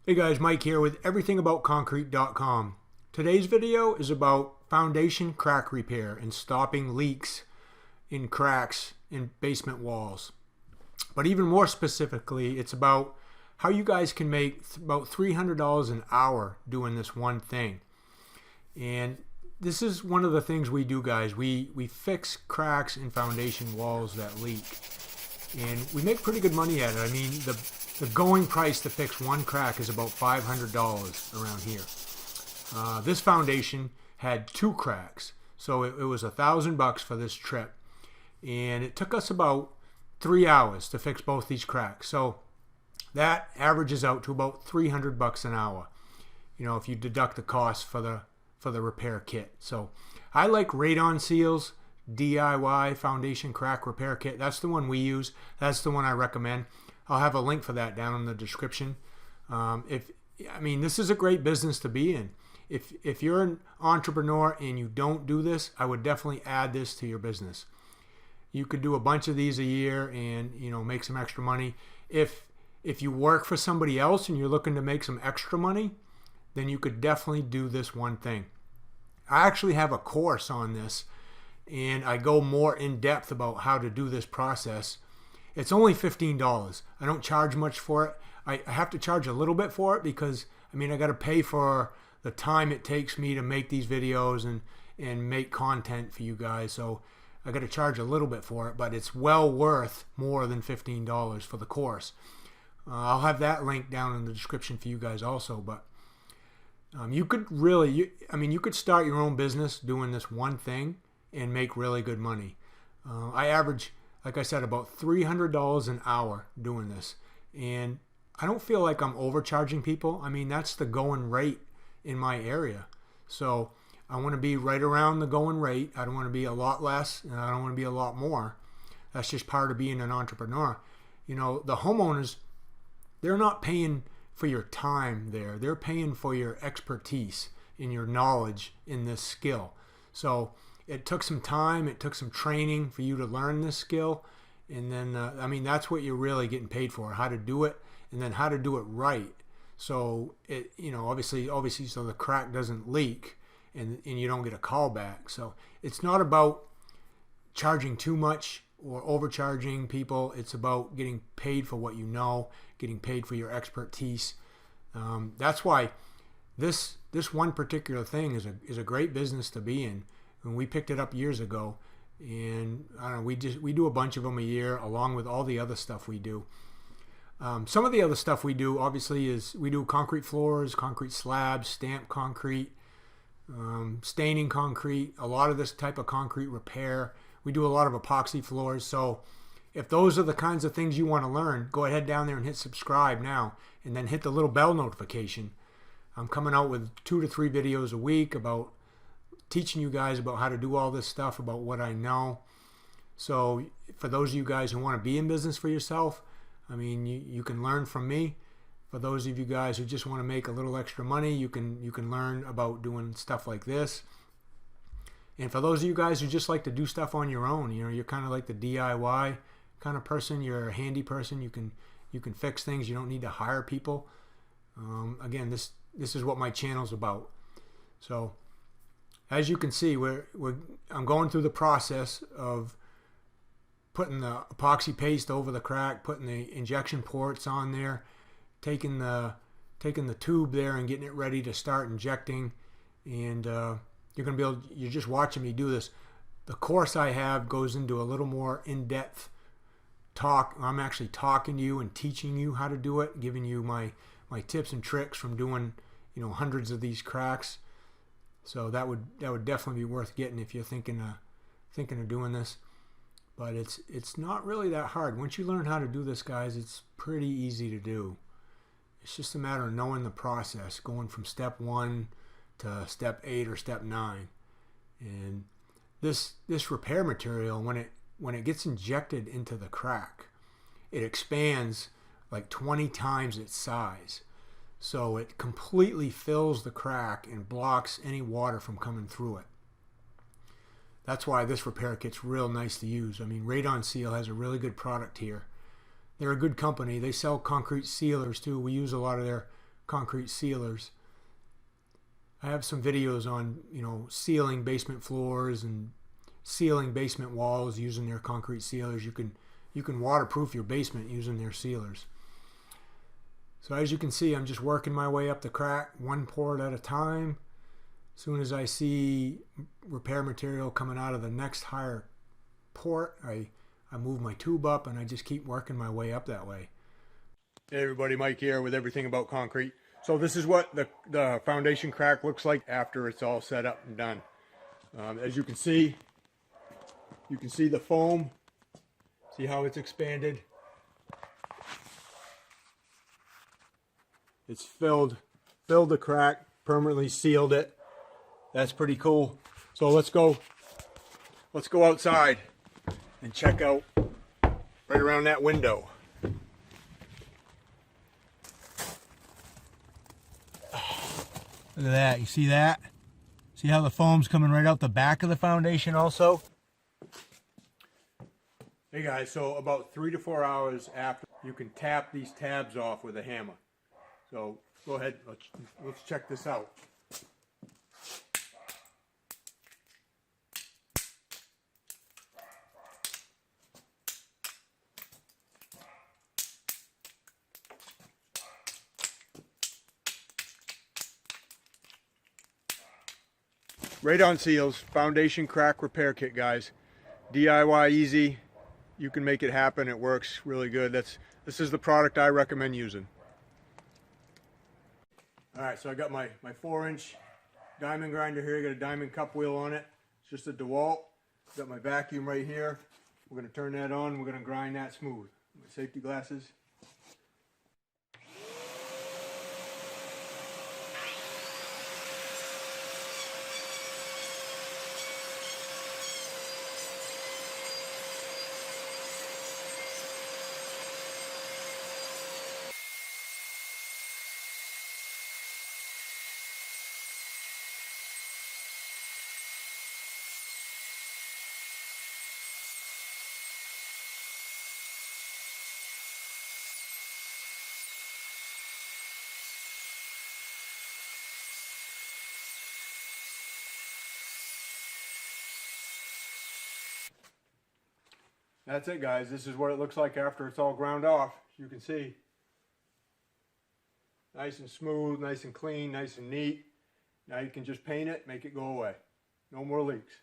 Hey guys, Mike here with everythingaboutconcrete.com. Today's video is about foundation crack repair and stopping leaks in cracks in basement walls. But even more specifically, it's about how you guys can make about $300 an hour doing this one thing. And this is one of the things we do, guys. We fix cracks in foundation walls that leak. And we make pretty good money at it. I mean, the going price to fix one crack is about $500 around here. This foundation had two cracks, so it was $1,000 for this trip, and it took us about 3 hours to fix both these cracks. So that averages out to about $300 an hour. You know, if you deduct the cost for the repair kit. So I like Radon Seal's DIY foundation crack repair kit. That's the one we use. That's the one I recommend. I'll have a link for that down in the description. This is a great business to be in. If you're an entrepreneur and you don't do this, I would definitely add this to your business. You could do a bunch of these a year and, you know, make some extra money. If you work for somebody else and you're looking to make some extra money, then you could definitely do this one thing. I actually have a course on this, and I go more in depth about how to do this process. It's only $15. I don't charge much for it. I have to charge a little bit for it because, I mean, I got to pay for the time it takes me to make these videos and make content for you guys. So I got to charge a little bit for it, but it's well worth more than $15 for the course. I'll have that link down in the description for you guys also. But you could really, you could start your own business doing this one thing and make really good money. I average, like I said, about $300 an hour doing this. And I don't feel like I'm overcharging people. I mean, that's the going rate in my area. So I want to be right around the going rate. I don't want to be a lot less, and I don't want to be a lot more. That's just part of being an entrepreneur. You know, the homeowners, they're not paying for your time there. They're paying for your expertise and your knowledge in this skill. So it took some time, it took some training for you to learn this skill, and then that's what you're really getting paid for, how to do it, and then how to do it right. So it, you know, obviously so the crack doesn't leak and you don't get a call back. So it's not about charging too much or overcharging people. It's about getting paid for what you know, getting paid for your expertise. That's why this one particular thing is a great business to be in. And we picked it up years ago, and I don't know, we do a bunch of them a year along with all the other stuff we do. Some of the other stuff we do obviously is we do concrete floors, concrete slabs, stamped concrete, staining concrete, a lot of this type of concrete repair. We do a lot of epoxy floors. So if those are the kinds of things you want to learn, go ahead down there and hit subscribe now, and then hit the little bell notification. I'm coming out with 2 to 3 videos a week about teaching you guys about how to do all this stuff, about what I know. So for those of you guys who want to be in business for yourself, I mean, you can learn from me. For those of you guys who just want to make a little extra money, you can learn about doing stuff like this. And for those of you guys who just like to do stuff on your own, you know, you're kind of like the DIY kind of person, you're a handy person, you can fix things, you don't need to hire people. Again, this is what my channel's about. So as you can see, I'm going through the process of putting the epoxy paste over the crack, putting the injection ports on there, taking the tube there and getting it ready to start injecting. And you're just watching me do this. The course I have goes into a little more in-depth talk. I'm actually talking to you and teaching you how to do it, giving you my tips and tricks from doing, you know, hundreds of these cracks. So that would definitely be worth getting if you're thinking of doing this. But it's not really that hard. Once you learn how to do this, guys, it's pretty easy to do. It's just a matter of knowing the process, going from step 1 to step 8 or step 9. And this repair material, when it gets injected into the crack, it expands like 20 times its size. So it completely fills the crack and blocks any water from coming through it. That's why this repair kit's real nice to use. I mean, Radon Seal has a really good product here. They're a good company. They sell concrete sealers too. We use a lot of their concrete sealers. I have some videos on, sealing basement floors and sealing basement walls using their concrete sealers. You can waterproof your basement using their sealers. So as you can see, I'm just working my way up the crack, one port at a time. As soon as I see repair material coming out of the next higher port, I move my tube up and I just keep working my way up that way. Hey everybody, Mike here with Everything About Concrete. So this is what the foundation crack looks like after it's all set up and done. As you can see the foam. See how it's expanded? It's filled the crack, permanently sealed it. That's pretty cool. So let's go outside and check out right around that window. Look at that, you see that? See how the foam's coming right out the back of the foundation also? Hey guys, so about 3 to 4 hours after, you can tap these tabs off with a hammer. So go ahead, let's check this out. Radon Seals Foundation Crack Repair Kit, guys. DIY easy. You can make it happen. It works really good. This is the product I recommend using. Alright, so I got my 4-inch diamond grinder here. I got a diamond cup wheel on it. It's just a DeWalt. Got my vacuum right here. We're going to turn that on. We're going to grind that smooth. My safety glasses. That's it, guys. This is what it looks like after it's all ground off. You can see. Nice and smooth, nice and clean, nice and neat. Now you can just paint it, make it go away. No more leaks.